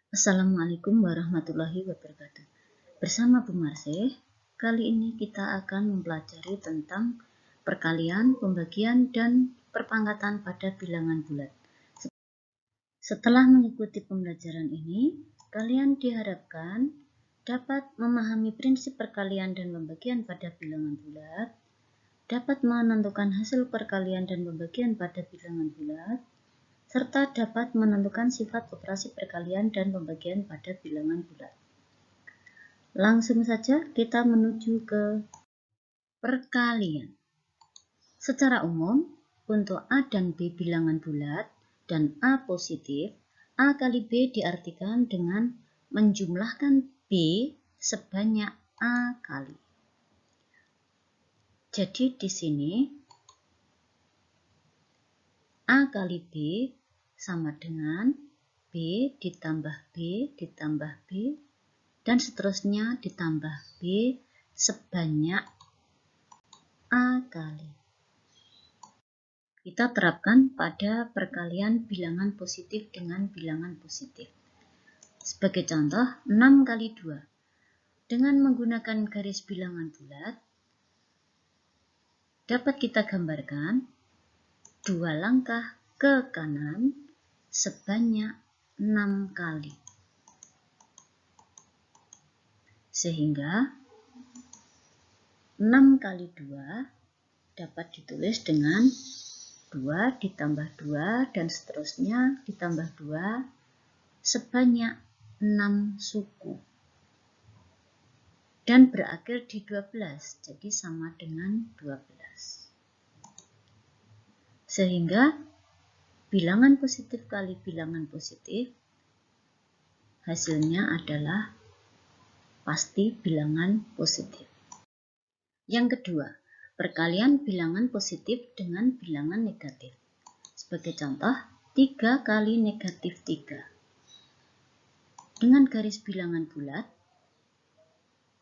Assalamualaikum warahmatullahi wabarakatuh. Bersama Bu Marsih, kali ini kita akan mempelajari tentang perkalian, pembagian, dan perpangkatan pada bilangan bulat. Setelah mengikuti pembelajaran ini, kalian diharapkan dapat memahami prinsip perkalian dan pembagian pada bilangan bulat, dapat menentukan hasil perkalian dan pembagian pada bilangan bulat, serta dapat menentukan sifat operasi perkalian dan pembagian pada bilangan bulat. Langsung saja kita menuju ke perkalian. Secara umum, untuk A dan B bilangan bulat dan A positif, A kali B diartikan dengan menjumlahkan B sebanyak A kali. Jadi di sini A kali B sama dengan B ditambah B ditambah B dan seterusnya ditambah B sebanyak A kali. Kita terapkan pada perkalian bilangan positif dengan bilangan positif. Sebagai contoh, 6 kali 2. Dengan menggunakan garis bilangan bulat, dapat kita gambarkan 2 langkah ke kanan sebanyak 6 kali. Sehingga 6 kali 2 dapat ditulis dengan 2 ditambah 2 dan seterusnya ditambah 2 sebanyak 6 suku. Dan berakhir di 12, jadi sama dengan 12. Sehingga bilangan positif kali bilangan positif hasilnya adalah pasti bilangan positif. Yang kedua, perkalian bilangan positif dengan bilangan negatif. Sebagai contoh, 3 kali negatif 3. Dengan garis bilangan bulat,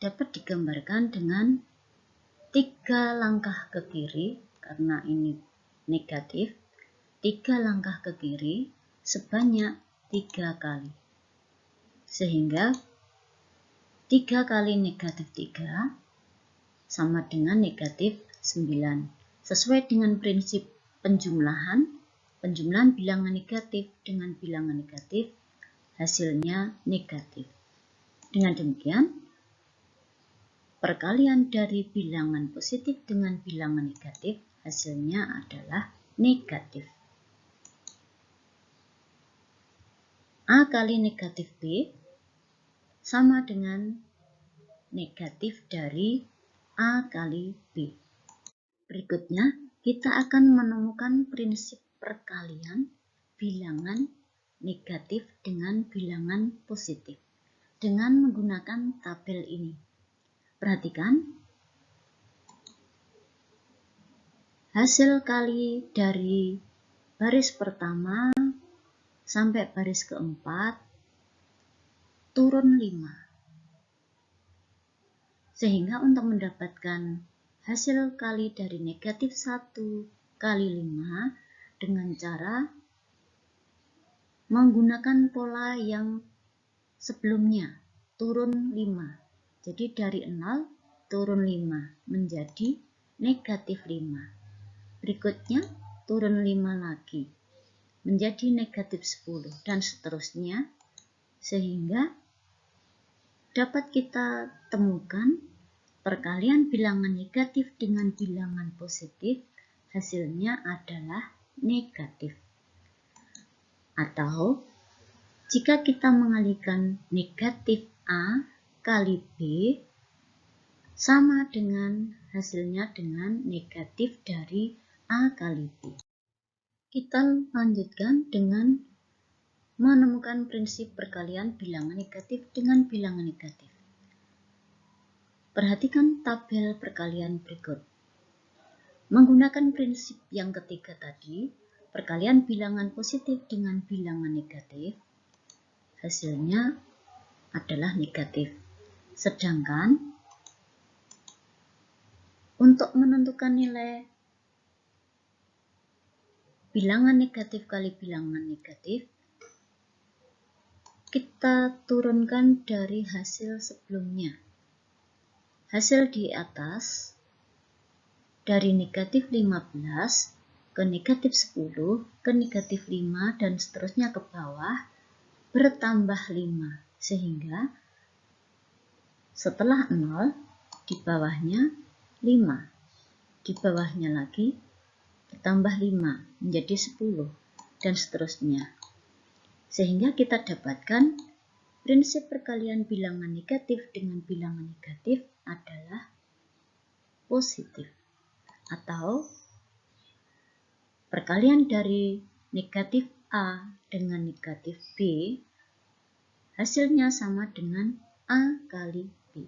dapat digambarkan dengan 3 langkah ke kiri, karena ini negatif, 3 langkah ke kiri sebanyak 3 kali. Sehingga 3 kali negatif 3 sama dengan negatif 9. Sesuai dengan prinsip penjumlahan bilangan negatif dengan bilangan negatif, hasilnya negatif. Dengan demikian, perkalian dari bilangan positif dengan bilangan negatif, hasilnya adalah negatif. A kali negatif B sama dengan negatif dari A kali B. Berikutnya, kita akan menemukan prinsip perkalian bilangan negatif dengan bilangan positif dengan menggunakan tabel ini. Perhatikan, hasil kali dari baris pertama sampai baris keempat turun 5. Sehingga untuk mendapatkan hasil kali dari negatif 1 kali 5 dengan cara menggunakan pola yang sebelumnya, turun 5. Jadi dari 0 turun 5 menjadi negatif 5. Berikutnya turun 5 lagi menjadi negatif 10 dan seterusnya, sehingga dapat kita temukan perkalian bilangan negatif dengan bilangan positif, hasilnya adalah negatif. Atau jika kita mengalihkan negatif A kali B sama dengan hasilnya dengan negatif dari A kali B. Kita lanjutkan dengan menemukan prinsip perkalian bilangan negatif dengan bilangan negatif. Perhatikan tabel perkalian berikut. Menggunakan prinsip yang ketiga tadi, perkalian bilangan positif dengan bilangan negatif, hasilnya adalah negatif. Sedangkan untuk menentukan nilai bilangan negatif kali bilangan negatif, kita turunkan dari hasil sebelumnya. Hasil di atas dari negatif 15 ke negatif 10 ke negatif 5 dan seterusnya ke bawah bertambah 5, sehingga setelah 0 di bawahnya 5, di bawahnya lagi bertambah 5 menjadi 10 dan seterusnya, sehingga kita dapatkan prinsip perkalian bilangan negatif dengan bilangan negatif adalah positif, atau perkalian dari negatif A dengan negatif B hasilnya sama dengan A kali B.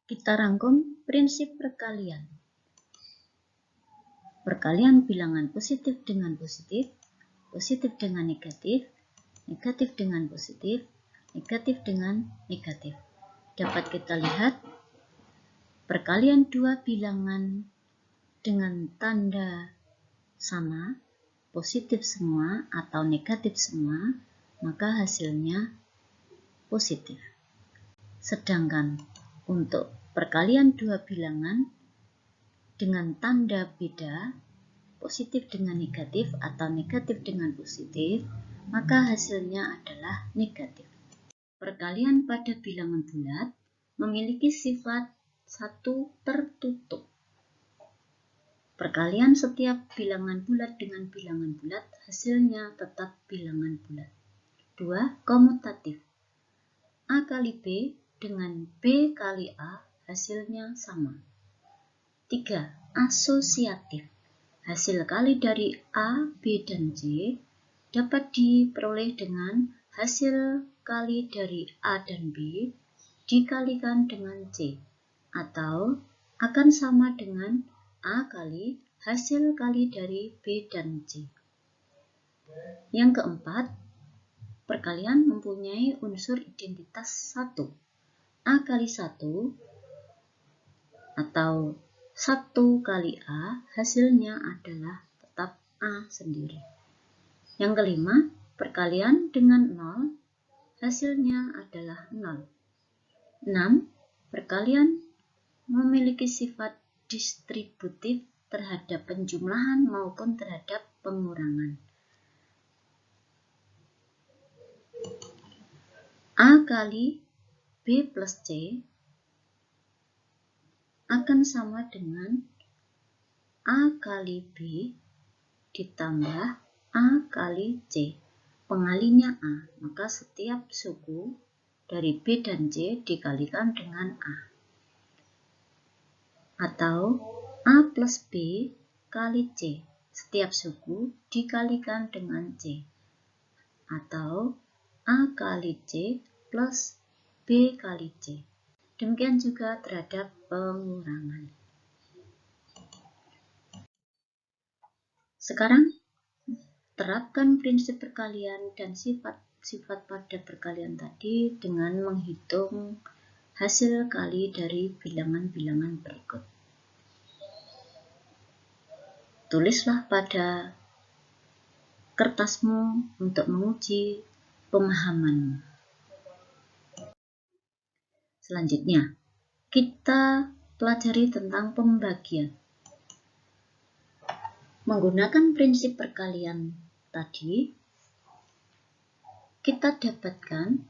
Kita rangkum prinsip perkalian. Perkalian bilangan positif dengan positif, positif dengan negatif, negatif dengan positif, negatif dengan negatif. Dapat kita lihat perkalian dua bilangan dengan tanda sama, positif semua atau negatif semua, maka hasilnya positif. Sedangkan untuk perkalian dua bilangan dengan tanda beda, positif dengan negatif atau negatif dengan positif, maka hasilnya adalah negatif. Perkalian pada bilangan bulat memiliki sifat satu tertutup. Perkalian setiap bilangan bulat dengan bilangan bulat hasilnya tetap bilangan bulat. 2. Komutatif. A kali B dengan B kali A hasilnya sama. 3. Asosiatif. Hasil kali dari A, B, dan C dapat diperoleh dengan hasil kali dari A dan B dikalikan dengan C, atau akan sama dengan A kali hasil kali dari B dan C. Yang keempat, perkalian mempunyai unsur identitas 1. A kali 1 atau 1 kali A hasilnya adalah tetap A sendiri. Yang kelima, perkalian dengan 0 hasilnya adalah 0. 6. Perkalian memiliki sifat distributif terhadap penjumlahan maupun terhadap pengurangan. A kali B plus C akan sama dengan A kali B ditambah A kali C. Pengalinya A, maka setiap suku dari B dan C dikalikan dengan A. Atau A plus B kali C, setiap suku dikalikan dengan C. Atau A kali C plus B kali C. Demikian juga terhadap pengurangan. Sekarang terapkan prinsip perkalian dan sifat-sifat pada perkalian tadi dengan menghitung hasil kali dari bilangan-bilangan berikut. Tulislah pada kertasmu untuk menguji pemahamanmu. Selanjutnya, kita pelajari tentang pembagian. Menggunakan prinsip perkalian tadi, kita dapatkan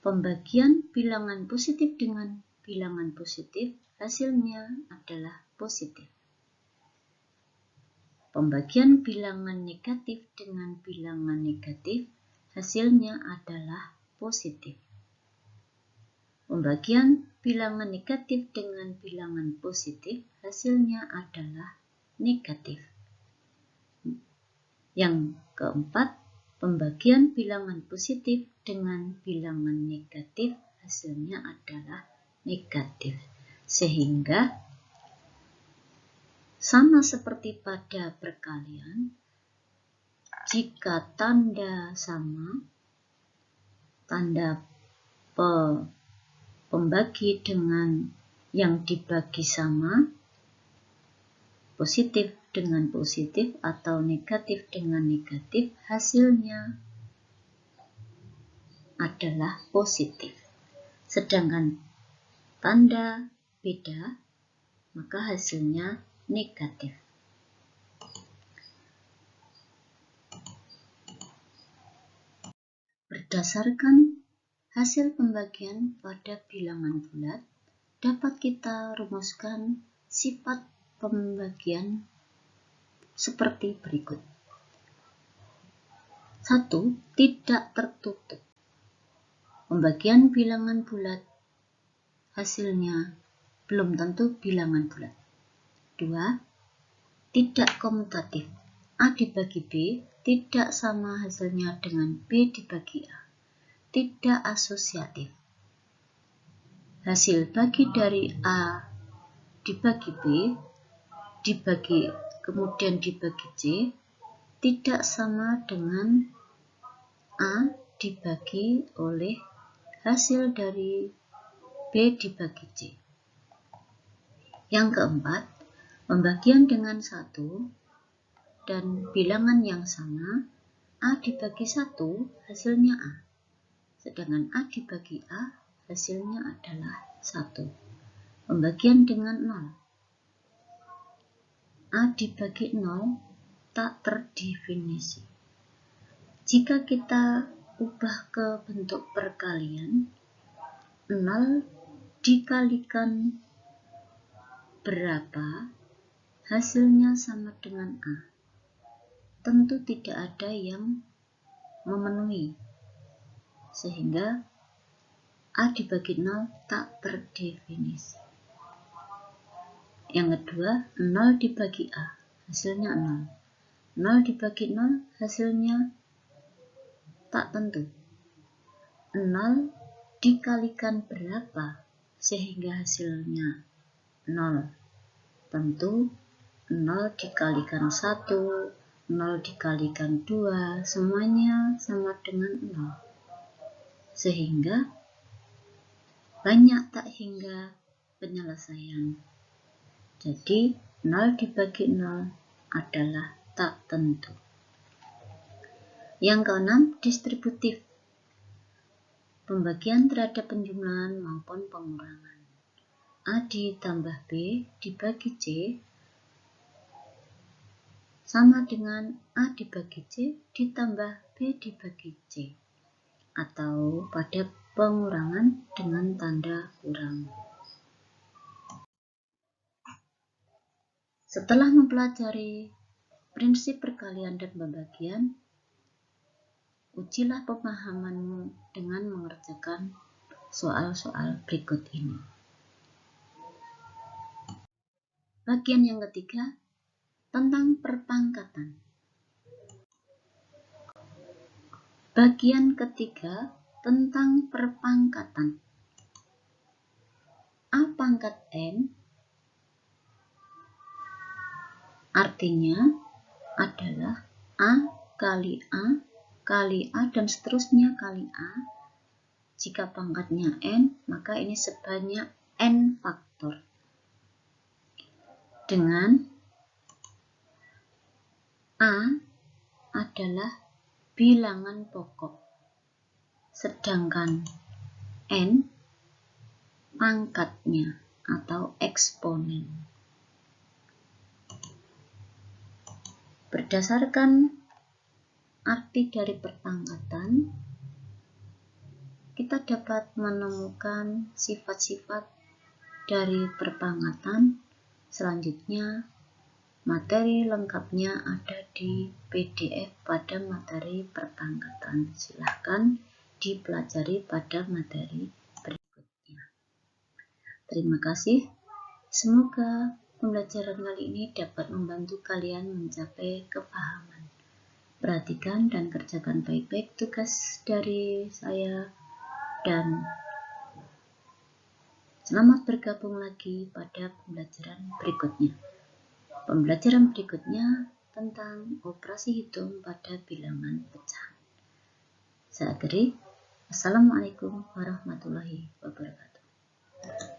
pembagian bilangan positif dengan bilangan positif hasilnya adalah positif. Pembagian bilangan negatif dengan bilangan negatif hasilnya adalah positif. Pembagian bilangan negatif dengan bilangan positif hasilnya adalah negatif. Yang keempat, pembagian bilangan positif dengan bilangan negatif hasilnya adalah negatif. Sehingga sama seperti pada perkalian, jika tanda sama, tanda pembagi dengan yang dibagi sama, positif dengan positif atau negatif dengan negatif, hasilnya adalah positif. Sedangkan tanda beda, maka hasilnya negatif. Berdasarkan hasil pembagian pada bilangan bulat, dapat kita rumuskan sifat pembagian seperti berikut. 1. Tidak tertutup. Pembagian bilangan bulat hasilnya belum tentu bilangan bulat. 2. Tidak komutatif. A dibagi B tidak sama hasilnya dengan B dibagi A. Tidak asosiatif. Hasil bagi dari A dibagi B kemudian dibagi C tidak sama dengan A dibagi oleh hasil dari B dibagi C. Yang keempat, pembagian dengan 1 dan bilangan yang sama, A dibagi 1 hasilnya A, sedangkan A dibagi A hasilnya adalah 1. Pembagian dengan 0, A dibagi 0 tak terdefinisi. Jika kita ubah ke bentuk perkalian, 0 dikalikan berapa hasilnya sama dengan A. Tentu tidak ada yang memenuhi, sehingga A dibagi 0 tak terdefinisi. Yang kedua, 0 dibagi A, hasilnya 0. 0 dibagi 0, hasilnya tak tentu. 0 dikalikan berapa sehingga hasilnya 0? Tentu 0 dikalikan 1, 0 dikalikan 2, semuanya sama dengan 0. Sehingga banyak tak hingga penyelesaian. Jadi 0 dibagi 0 adalah tak tentu. Yang keenam, distributif. Pembagian terhadap penjumlahan maupun pengurangan. A ditambah B dibagi C sama dengan A dibagi C ditambah B dibagi C, atau pada pengurangan dengan tanda kurang. Setelah mempelajari prinsip perkalian dan pembagian, ujilah pemahamanmu dengan mengerjakan soal-soal berikut ini. Bagian yang ketiga, tentang perpangkatan. Bagian ketiga, tentang perpangkatan. A pangkat N artinya adalah A kali A kali A dan seterusnya kali A. Jika pangkatnya N, maka ini sebanyak N faktor. Dengan A adalah bilangan pokok, sedangkan N pangkatnya atau eksponen. Berdasarkan arti dari perpangkatan, kita dapat menemukan sifat-sifat dari perpangkatan. Selanjutnya, materi lengkapnya ada di PDF pada materi perpangkatan. Silahkan dipelajari pada materi berikutnya. Terima kasih. Semoga pembelajaran kali ini dapat membantu kalian mencapai kepahaman. Perhatikan dan kerjakan baik-baik tugas dari saya, dan selamat bergabung lagi pada pembelajaran berikutnya. Pembelajaran berikutnya tentang operasi hitung pada bilangan pecahan. Saya akhiri. Assalamualaikum warahmatullahi wabarakatuh.